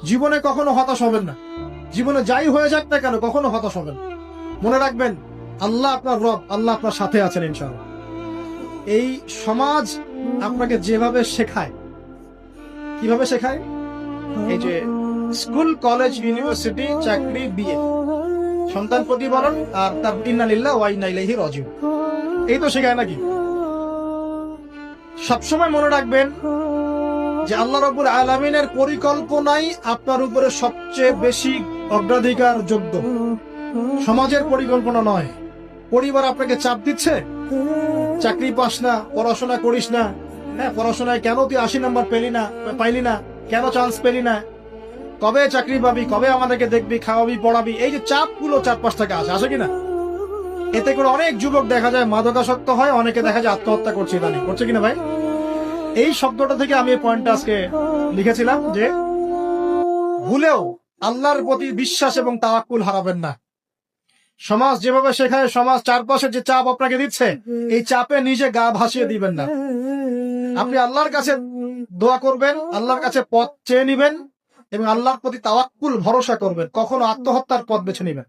জীবনে কখনো হতাশ হবেন না। জীবনে যাই হয়ে যাক না কেন কখনো হতাশ হবেন। মনে রাখবেন আল্লাহ আপনার রব, আল্লাহ আপনার সাথে আছেন ইনশাআল্লাহ। এই সমাজ আপনাকে যেভাবে শেখায়, কিভাবে শেখায়, এই যে স্কুল, কলেজ, ইউনিভার্সিটি, চাকরি, বিয়ে, সন্তান প্রতিপালন আর তার ইন্না লিল্লাহি ওয়া ইন্না ইলাইহি রাজিউন, এই তো শেখায় নাকি? সবসময় মনে রাখবেন যে আল্লাহ রাব্বুল আলামিনের পরিকল্পনাই আপনার উপরে সবচেয়ে বেশি অগ্রাধিকার যোগ্য, সমাজের পরিকল্পনা নয়। পরিবার আপনাকে চাপ দিচ্ছে, চাকরি পাস না, পড়াশোনা করিস না, হ্যাঁ পড়াশোনায় কেন তুই 80 নাম্বার পাইলি না, কেন চান্স পেলি না, কবে চাকরি পাবি, কবে আমাদেরকে দেখবি, খাওয়াবি, পড়াবি, এই যে চাপগুলো চারপাশ থেকে আসে কিনা, এতে করে অনেক যুবক দেখা যায় মাদকাসক্ত হয়, অনেকে দেখা যায় আত্মহত্যা করছে, ইদানিং করছে কিনা ভাই? এই শব্দটা থেকে আমি এই পয়েন্টটা আজকে লিখেছিলাম যে ভুলেও আল্লাহর প্রতি বিশ্বাস এবং তাওয়াক্কুল হারাবেন না। সমাজ যেভাবে শেখায়, সমাজ চারপাশে যে চাপ আপনাকে দিচ্ছে, এই চাপে নিজে গা ভাসিয়ে দিবেন না। আপনি আল্লাহর কাছে দোয়া করবেন, আল্লাহর কাছে পথ চেয়ে নিবেন এবং আল্লাহর প্রতি তাওয়াক্কুল ভরসা করবেন। কখনো আত্মহত্যার পথ বেছে নিবেন।